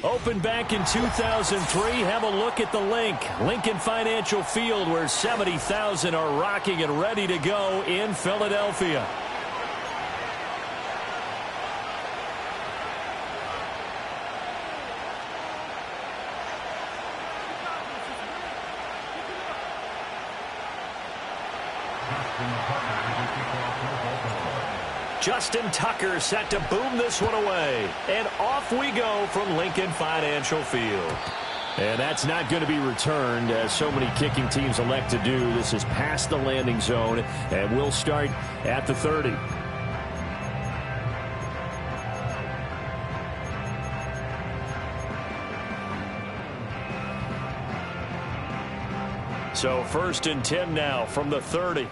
Opened back in 2003, have a look at the Lincoln Financial Field, where 70,000 are rocking and ready to go in Philadelphia. Justin Tucker set to boom this one away. And off we go from Lincoln Financial Field. And that's not going to be returned, as so many kicking teams elect to do. This is past the landing zone, and we'll start at the 30. So 1st and 10 now from the 30.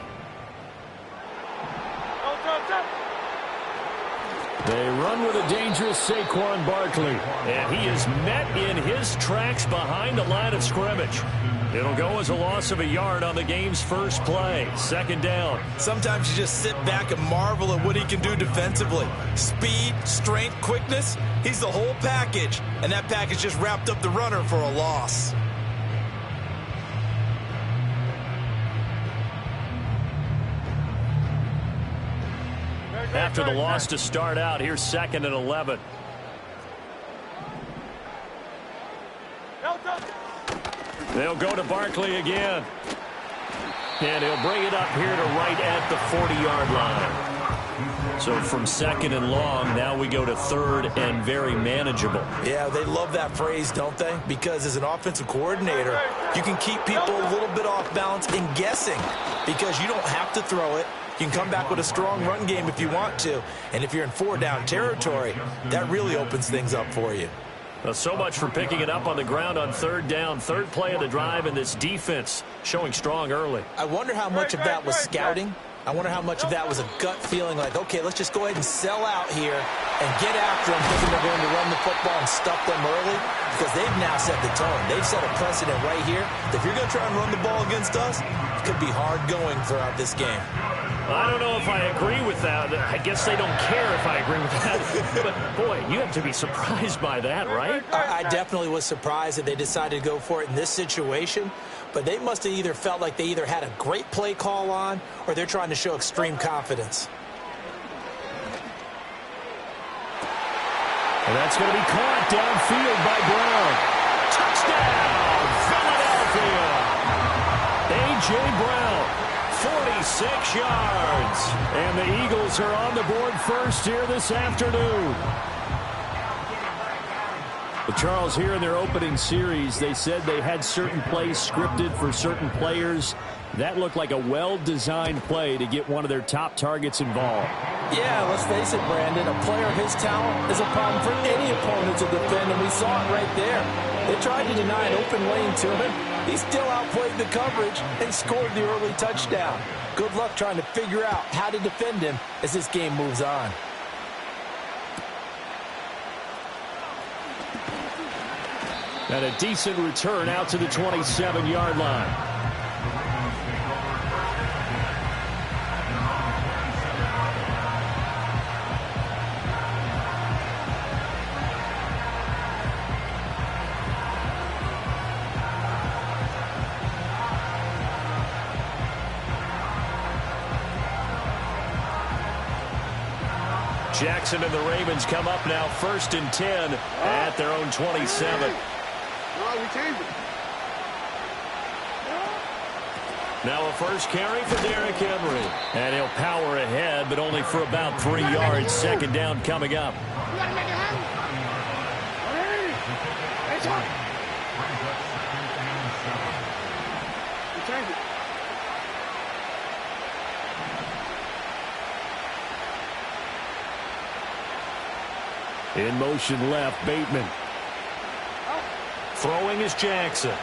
They run with a dangerous Saquon Barkley. And he is met in his tracks behind the line of scrimmage. It'll go as a loss of a yard on the game's first play. 2nd down. Sometimes you just sit back and marvel at what he can do defensively. Speed, strength, quickness. He's the whole package. And that package just wrapped up the runner for a loss. After the loss to start out, here's 2nd and 11. They'll go to Barkley again. And he'll bring it up here to right at the 40-yard line. So from 2nd and long, now we go to 3rd and very manageable. Yeah, they love that phrase, don't they? Because as an offensive coordinator, you can keep people a little bit off balance and guessing, because you don't have to throw it. You can come back with a strong run game if you want to. And if you're in 4-down territory, that really opens things up for you. Well, so much for picking it up on the ground on 3rd down. 3rd play of the drive, and this defense showing strong early. I wonder how much of that was scouting. I wonder how much of that was a gut feeling like, okay, let's just go ahead and sell out here and get after them, thinking they're going to run the football and stuff them early, because they've now set the tone. They've set a precedent right here. If you're going to try and run the ball against us, it could be hard going throughout this game. I don't know if I agree with that. I guess they don't care if I agree with that. But, boy, you have to be surprised by that, right? I definitely was surprised that they decided to go for it in this situation. But they must have either felt like they either had a great play call on, or they're trying to show extreme confidence. And that's going to be caught downfield by Brown. Touchdown, Philadelphia! A.J. Brown. 46 yards. And the Eagles are on the board first here this afternoon. But Charles, here in their opening series, they said they had certain plays scripted for certain players. That looked like a well-designed play to get one of their top targets involved. Yeah, let's face it, Brandon. A player of his talent is a problem for any opponent to defend, and we saw it right there. They tried to deny an open lane to him. He still outplayed the coverage and scored the early touchdown. Good luck trying to figure out how to defend him as this game moves on. And a decent return out to the 27-yard line. Jackson and the Ravens come up now 1st and 10 at their own 27. Now a first carry for Derrick Henry. And he'll power ahead, but only for about 3 yards. 2nd down coming up. In motion left, Bateman. Throwing is Jackson.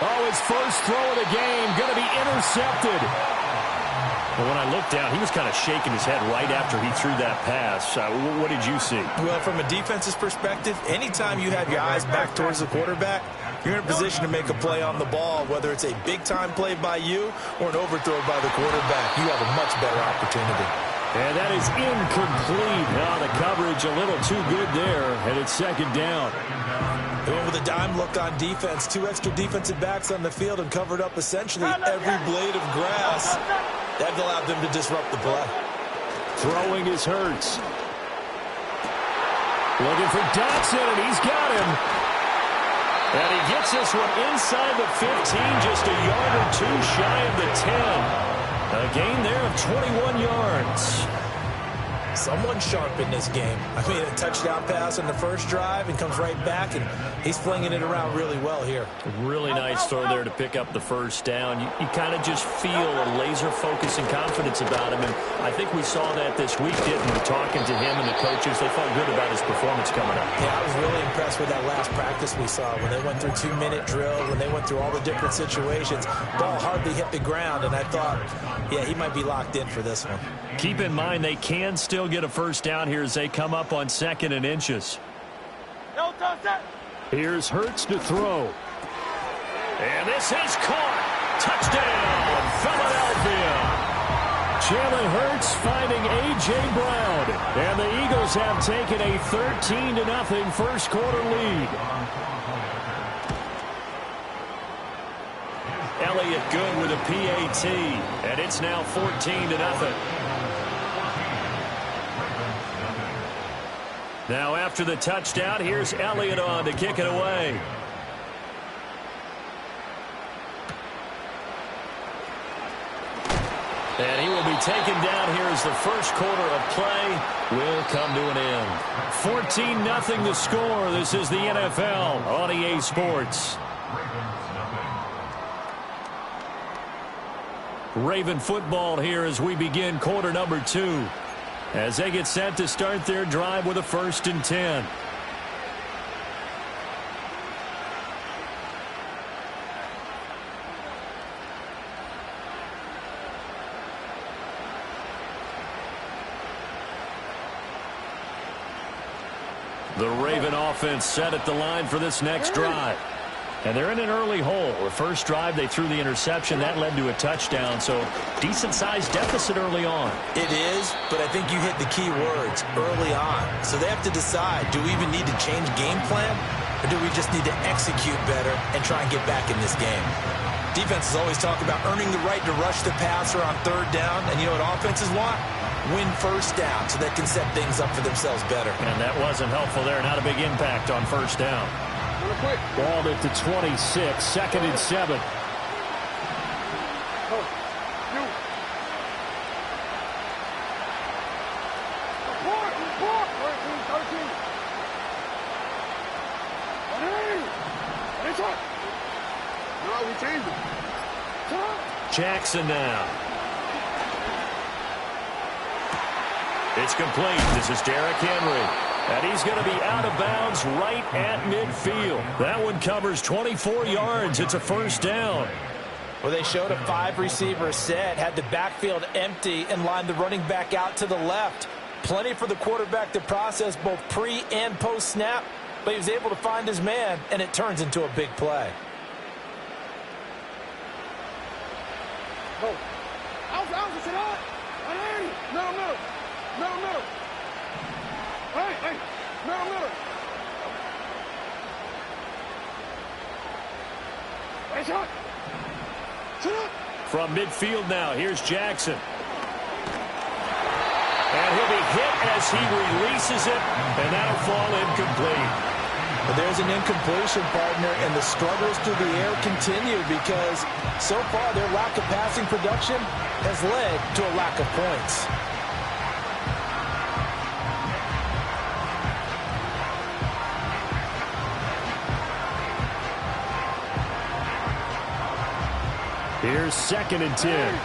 Oh, his first throw of the game going to be intercepted. But when I looked down, he was kind of shaking his head right after he threw that pass. What did you see? Well, from a defense's perspective, anytime you have your eyes back towards the quarterback, you're in a position to make a play on the ball, whether it's a big-time play by you or an overthrow by the quarterback. You have a much better opportunity. And that is incomplete. Now the coverage a little too good there, and it's second down. They went with a dime look on defense. 2 extra defensive backs on the field and covered up essentially every blade of grass. That allowed them to disrupt the play. Throwing is Hurts. Looking for Dotson, and he's got him. And he gets this one inside the 15, just a yard or two shy of the 10. A gain there of 21 yards. Someone sharp in this game. I mean, a touchdown pass on the first drive and comes right back, and he's flinging it around really well here. Really nice throw there to pick up the first down. You kind of just feel a laser focus and confidence about him, and I think we saw that this week, didn't we? Talking to him and the coaches, they felt good about his performance coming up. Yeah, I was really impressed with that last practice we saw when they went through 2-minute drill, when they went through all the different situations. Ball hardly hit the ground, and I thought, yeah, he might be locked in for this one. Keep in mind they can still get a first down here as they come up on 2nd and inches. Here's Hurts to throw. And this is caught. Touchdown, Philadelphia. Jalen Hurts finding A.J. Brown. And the Eagles have taken a 13-0 first quarter lead. Elliott good with a PAT. And it's now 14-0. Now after the touchdown, here's Elliott on to kick it away. And he will be taken down here as the first quarter of play will come to an end. 14-0 the score. This is the NFL on EA Sports. Raven football here as we begin quarter number 2. As they get set to start their drive with a 1st and 10. The Raven offense set at the line for this next drive. And they're in an early hole. The first drive, they threw the interception. That led to a touchdown, so decent-sized deficit early on. It is, but I think you hit the key words, early on. So they have to decide, do we even need to change game plan, or do we just need to execute better and try and get back in this game? Defenses always talk about earning the right to rush the passer on 3rd down, and you know what offenses want? Win 1st down so they can set things up for themselves better. And that wasn't helpful there. Not a big impact on 1st down. Balled it to 26, 2nd and 7. Jackson now. It's complete. This is Derrick Henry. And he's going to be out of bounds right at midfield. That one covers 24 yards. It's a 1st down. Well, they showed a 5-receiver set, had the backfield empty, and lined the running back out to the left. Plenty for the quarterback to process both pre- and post-snap, but he was able to find his man, and it turns into a big play. From midfield now, here's Jackson. And he'll be hit as he releases it, and that'll fall incomplete. But there's an incompletion, partner, and the struggles through the air continue because so far their lack of passing production has led to a lack of points. Here's 2nd and 10.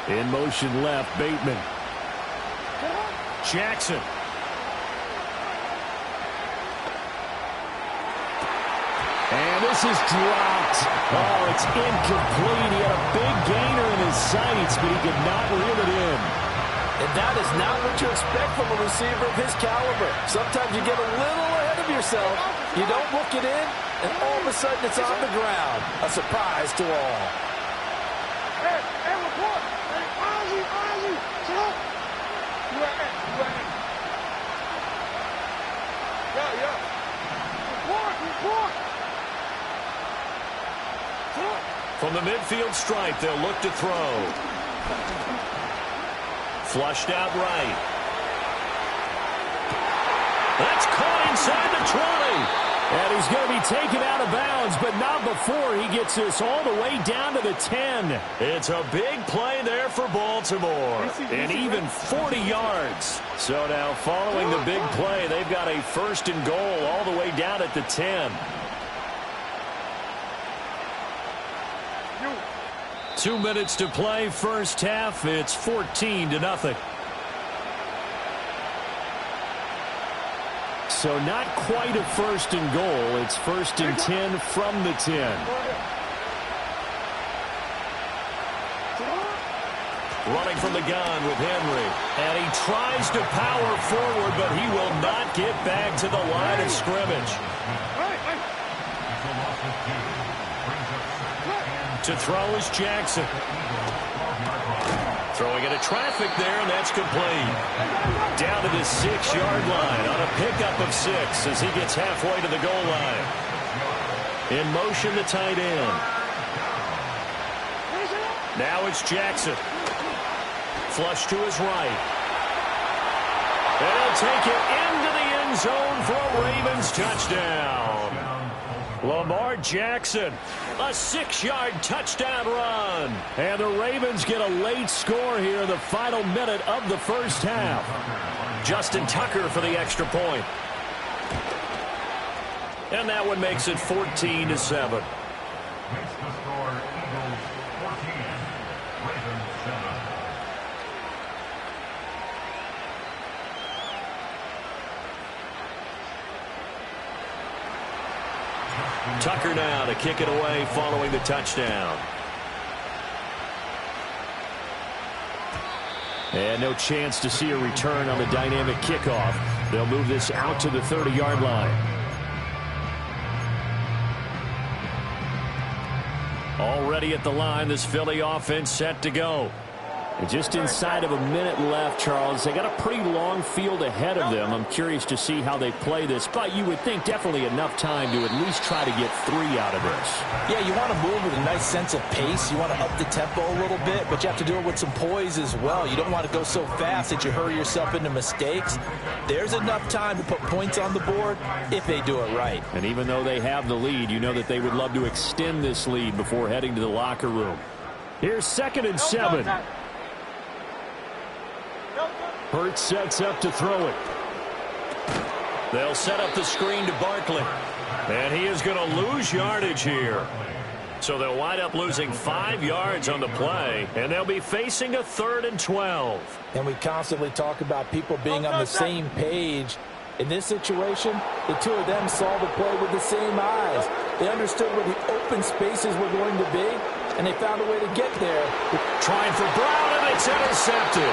In motion left, Bateman. Jackson. And this is dropped. Oh, it's incomplete. He had a big gainer in his sights, but he could not reel it in. And that is not what you expect from a receiver of his caliber. Sometimes you get a little ahead of yourself. You don't look it in, and all of a sudden it's on the ground. A surprise to all. Hey, report. Hey, Ozzy. Sit up. You right there. Yeah. Report. Sit up. From the midfield stripe, they'll look to throw. Flushed out right. That's caught inside the 20. And he's going to be taken out of bounds, but not before he gets this all the way down to the 10. It's a big play there for Baltimore. And even 40 yards. So now following the big play, they've got a first and goal all the way down at the 10. 2 minutes to play, first half. It's 14-0. So not quite a first and goal. It's first and 10 from the 10. Running from the gun with Henry. And he tries to power forward, but he will not get back to the line of scrimmage. To throw is Jackson. Throwing into traffic there, and that's complete. Down to the 6-yard line on a pickup of 6 as he gets halfway to the goal line. In motion, the tight end. Now it's Jackson. Flush to his right. And he'll take it into the end zone for a Ravens touchdown. Lamar Jackson, a 6-yard touchdown run. And the Ravens get a late score here in the final minute of the first half. Justin Tucker for the extra point. And that one makes it 14-7. Tucker now to kick it away following the touchdown. And no chance to see a return on the dynamic kickoff. They'll move this out to the 30-yard line. Already at the line, this Philly offense set to go. And just inside of a minute left, Charles. They got a pretty long field ahead of them. I'm curious to see how they play this. But you would think definitely enough time to at least try to get 3 out of this. Yeah, you want to move with a nice sense of pace. You want to up the tempo a little bit, but you have to do it with some poise as well. You don't want to go so fast that you hurry yourself into mistakes. There's enough time to put points on the board if they do it right. And even though they have the lead, you know that they would love to extend this lead before heading to the locker room. Here's 2nd and 7. Hurts sets up to throw it. They'll set up the screen to Barkley. And he is going to lose yardage here. So they'll wind up losing 5 yards on the play. And they'll be facing a 3rd and 12. And we constantly talk about people being on the same page. In this situation, the two of them saw the play with the same eyes. They understood where the open spaces were going to be, and they found a way to get there. Trying for Brown, and it's intercepted.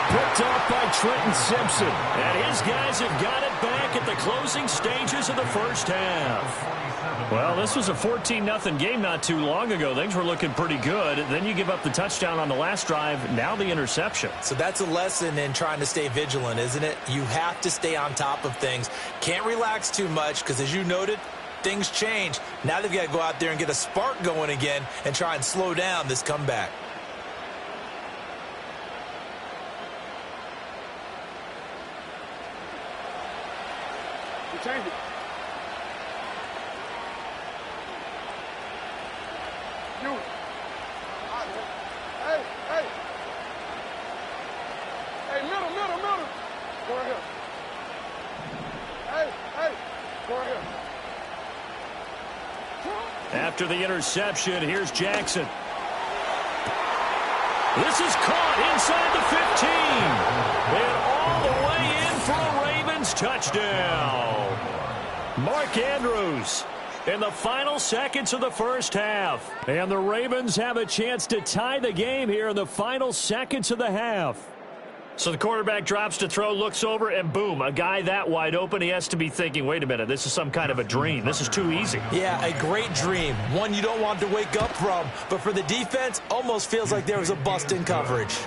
Picked off by Trenton Simpson. And his guys have got it back at the closing stages of the first half. Well, this was a 14-0 game not too long ago. Things were looking pretty good. Then you give up the touchdown on the last drive. Now the interception. So that's a lesson in trying to stay vigilant, isn't it? You have to stay on top of things. Can't relax too much because, as you noted, things change. Now they've got to go out there and get a spark going again and try and slow down this comeback. Change it. You. Hey. Hey, middle. Go right here. Hey. Go right here. After the interception, here's Jackson. This is caught inside the 15. And all the way in for a Ravens touchdown. Mark Andrews in the final seconds of the first half. And the Ravens have a chance to tie the game here in the final seconds of the half. So the quarterback drops to throw, looks over, and boom, a guy that wide open, he has to be thinking, wait a minute, this is some kind of a dream. This is too easy. Yeah, a great dream. One you don't want to wake up from. But for the defense, almost feels like there was a bust in coverage.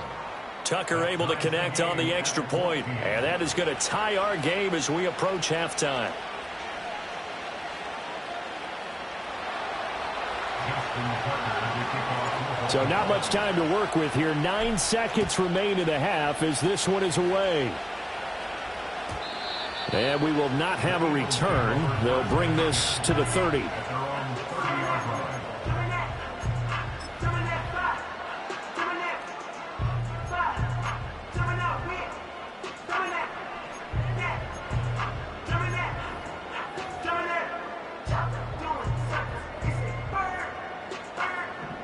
Tucker able to connect on the extra point, and that is going to tie our game as we approach halftime. So not much time to work with here. 9 seconds remain in the half as this one is away. And we will not have a return. They'll bring this to the 30.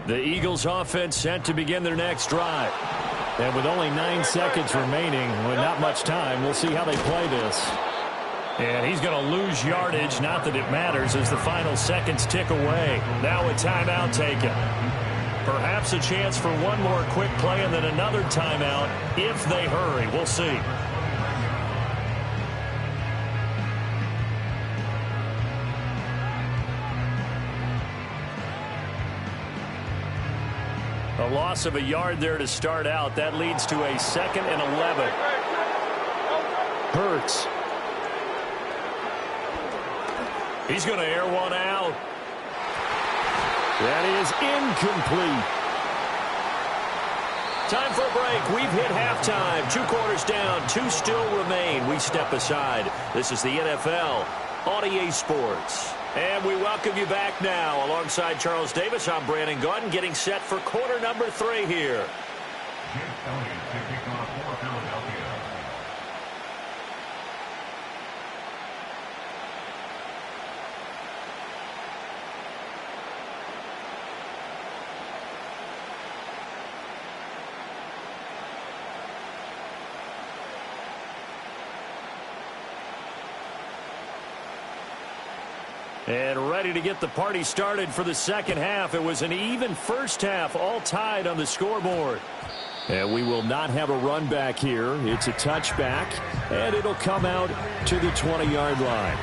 The Eagles offense set to begin their next drive. And with only 9 seconds remaining, with not much time, we'll see how they play this. And he's going to lose yardage, not that it matters, as the final seconds tick away. Now a timeout taken. Perhaps a chance for one more quick play and then another timeout if they hurry. We'll see. A loss of a yard there to start out. That leads to a 2nd and 11. Hurts. He's going to air one out. That is incomplete. Time for a break. We've hit halftime. 2 quarters down. 2 still remain. We step aside. This is the NFL on EA Sports. And we welcome you back now. Alongside Charles Davis, I'm Brandon Gaudin, getting set for quarter number 3 here. And ready to get the party started for the second half. It was an even first half, all tied on the scoreboard. And we will not have a run back here. It's a touchback, and it'll come out to the 20-yard line.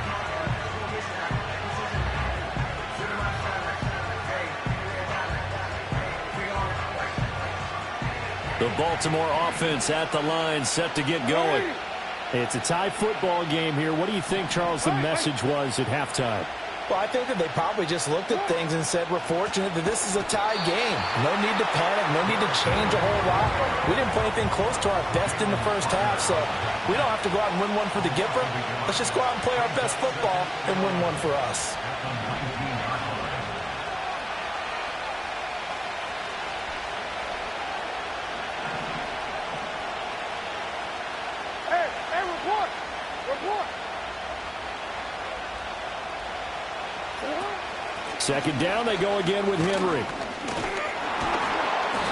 The Baltimore offense at the line, set to get going. It's a tie football game here. What do you think, Charles, the message was at halftime? Well, I think that they probably just looked at things and said, we're fortunate that this is a tie game. No need to panic, no need to change a whole lot. We didn't play anything close to our best in the first half, so we don't have to go out and win one for the Gipper. Let's just go out and play our best football and win one for us. Hey, report! Report! Second down, they go again with Henry.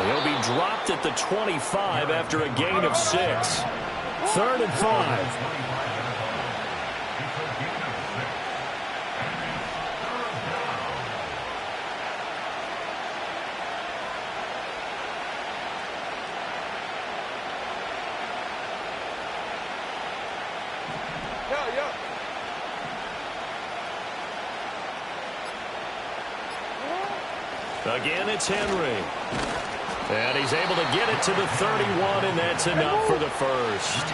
He'll be dropped at the 25 after a gain of 6. 3rd and 5. Yeah. Again, it's Henry. And he's able to get it to the 31, and that's enough for the first.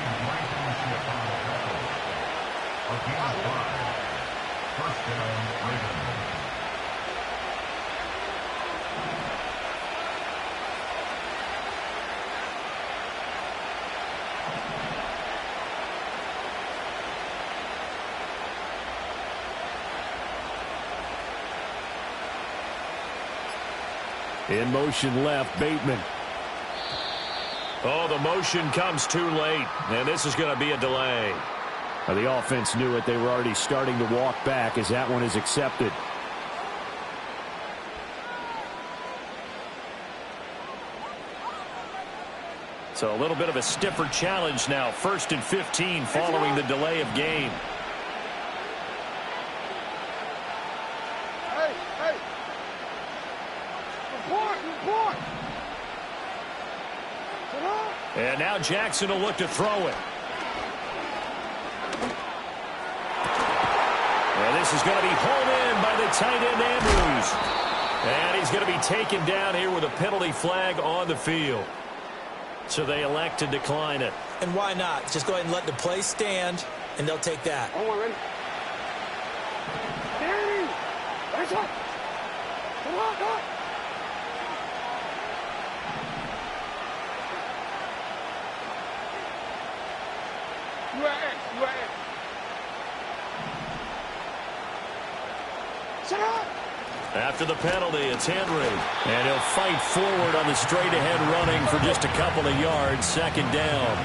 In motion left, Bateman. Oh, the motion comes too late, and this is going to be a delay. Well, the offense knew it. They were already starting to walk back as that one is accepted. So a little bit of a stiffer challenge now. 1st and 15 following the delay of game. Hey! Report! And now Now Jackson will look to throw it. And this is going to be hauled in by the tight end Andrews. And he's going to be taken down here with a penalty flag on the field. So they elect to decline it. And why not? Just go ahead and let the play stand, and they'll take that. Oh, ready? Hey! Nice one! Come on, come on! You at it, you at it. Shut up! After the penalty, it's Henry. And he'll fight forward on the straight-ahead running for just a couple of yards. Second down.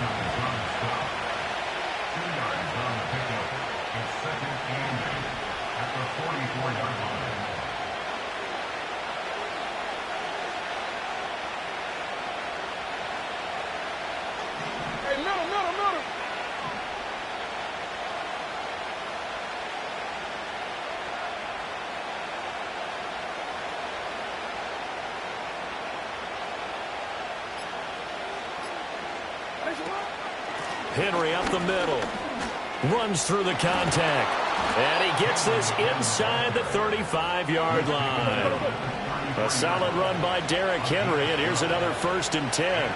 Hey, middle. Henry up the middle. Runs through the contact. And he gets this inside the 35-yard line. A solid run by Derrick Henry, and here's another 1st and 10.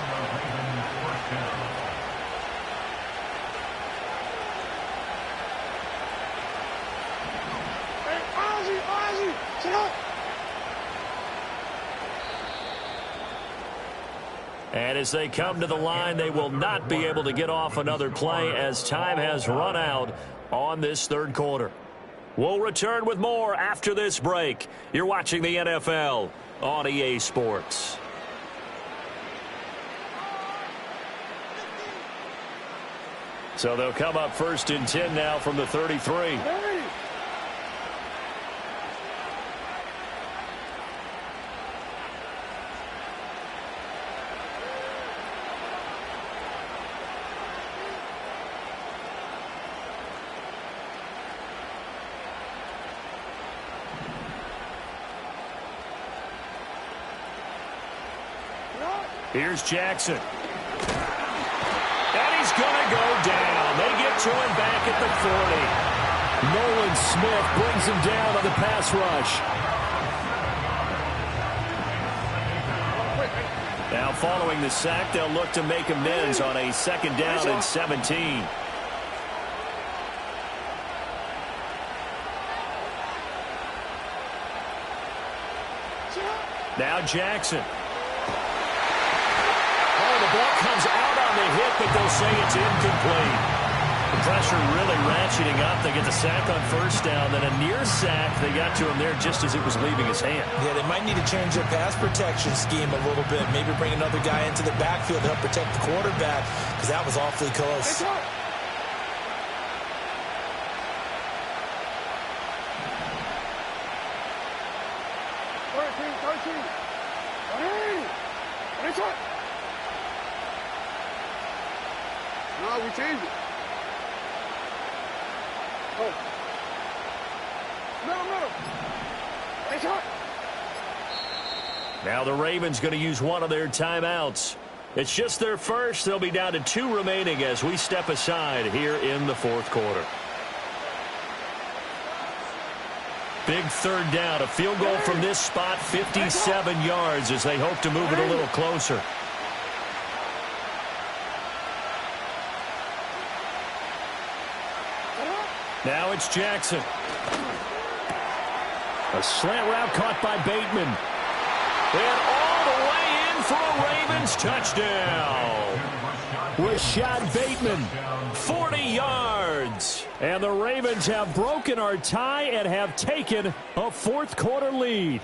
Hey, Ozzie, shut up! And as they come to the line, they will not be able to get off another play as time has run out on this third quarter. We'll return with more after this break. You're watching the NFL on EA Sports. So they'll come up 1st and 10 now from the 33. Hey! Here's Jackson. And he's going to go down. They get to him back at the 40. Nolan Smith brings him down on the pass rush. Now following the sack, they'll look to make amends on a 2nd down and 17. Now Jackson. The ball comes out on the hit, but they'll say it's incomplete. The pressure really ratcheting up. They get the sack on 1st down, then a near sack. They got to him there just as it was leaving his hand. Yeah, they might need to change their pass protection scheme a little bit. Maybe bring another guy into the backfield to help protect the quarterback, because that was awfully close. Hey, 13. Hey! Nice one! No, we changed it. Oh. Middle. Nice one! Now the Ravens going to use one of their timeouts. It's just their first. They'll be down to 2 remaining as we step aside here in the 4th quarter. Big 3rd down. A field goal from this spot, 57 yards as they hope to move it a little closer. Now it's Jackson. A slant route caught by Bateman. And all the way in for a Ravens touchdown. Rashad Bateman, 40 yards. And the Ravens have broken our tie and have taken a 4th quarter lead.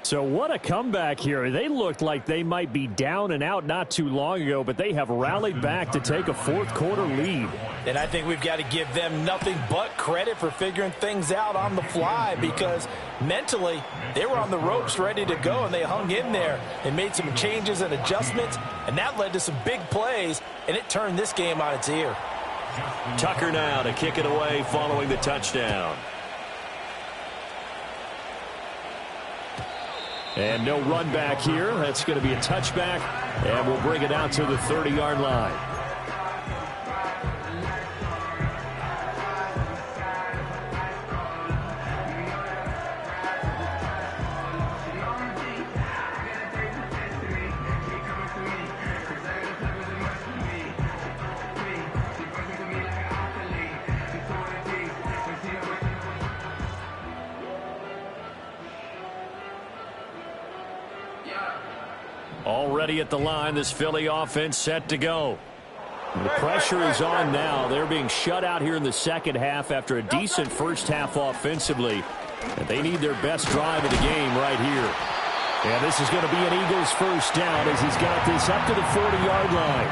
So what a comeback here. They looked like they might be down and out not too long ago, but they have rallied back to take a 4th quarter lead. And I think we've got to give them nothing but credit for figuring things out on the fly, because mentally they were on the ropes ready to go, and they hung in there. They made some changes and adjustments, and that led to some big plays, and it turned this game on its ear. Tucker now to kick it away following the touchdown. And no run back here. That's going to be a touchback And we'll bring it out to the 30-yard line. Already at the line, this Philly offense set to go. The pressure is on now. They're being shut out here in the second half after a decent first half offensively. And they need their best drive of the game right here. And this is going to be an Eagles first down as he's got this up to the 40-yard line.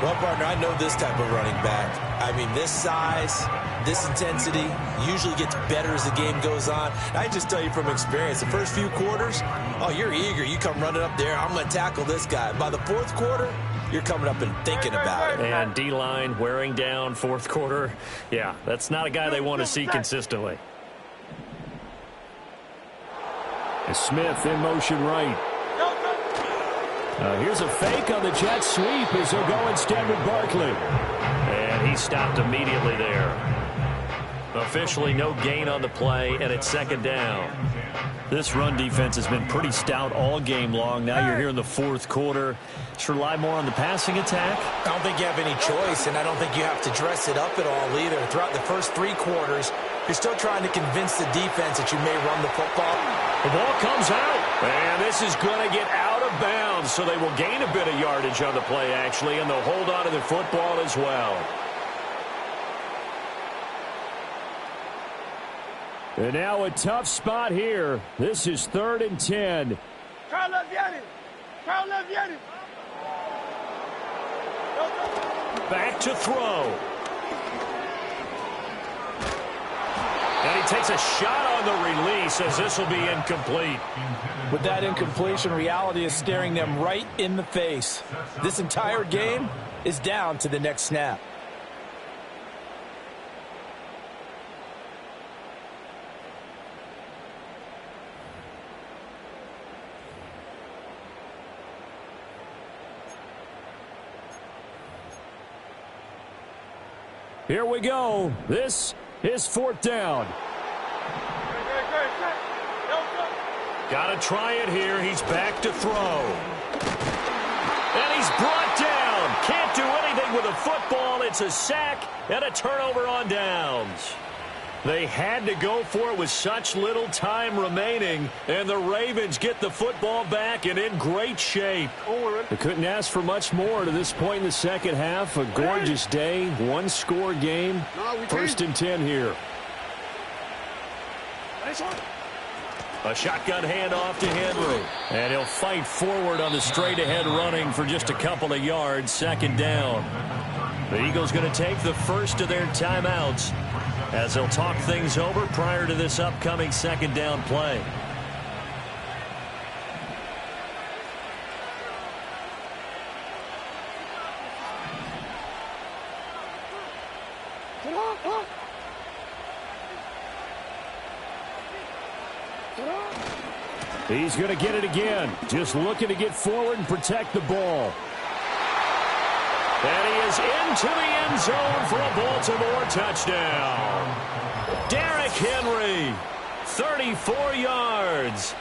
Well, partner, I know this type of running back. I mean, this size, this intensity usually gets better as the game goes on. I just tell you from experience, the first few quarters, oh, you're eager. You come running up there, I'm going to tackle this guy. By the fourth quarter, you're coming up and thinking about it. And D-line wearing down fourth quarter. Yeah, that's not a guy they want to see consistently. Smith in motion right. Here's a fake on the jet sweep as he'll go instead with Barkley. And he stopped immediately there. Officially no gain on the play, and it's second down. This run defense has been pretty stout all game long. Now you're here in the fourth quarter. Just rely more on the passing attack. I don't think you have any choice, and I don't think you have to dress it up at all either. Throughout the first three quarters, you're still trying to convince the defense that you may run the football. The ball comes out, and this is going to get out of bounds, so they will gain a bit of yardage on the play, actually, and they'll hold on to the football as well. And now a tough spot here. This is 3rd and 10. Back to throw. And he takes a shot on the release as this will be incomplete. With that incompletion, reality is staring them right in the face. This entire game is down to the next snap. Here we go. This is 4th down. Got to try it here. He's back to throw. And he's brought down. Can't do anything with a football. It's a sack and a turnover on downs. They had to go for it with such little time remaining, and the Ravens get the football back and in great shape. They couldn't ask for much more to this point in the second half. A gorgeous day, one-score game. 1st and 10 here. A shotgun handoff to Henry. And he'll fight forward on the straight-ahead running for just a couple of yards. 2nd down. The Eagles going to take the first of their timeouts as they'll talk things over prior to this upcoming 2nd down play. He's going to get it again. Just looking to get forward and protect the ball. And he is into the end zone for a Baltimore touchdown. Derrick Henry, 34 yards.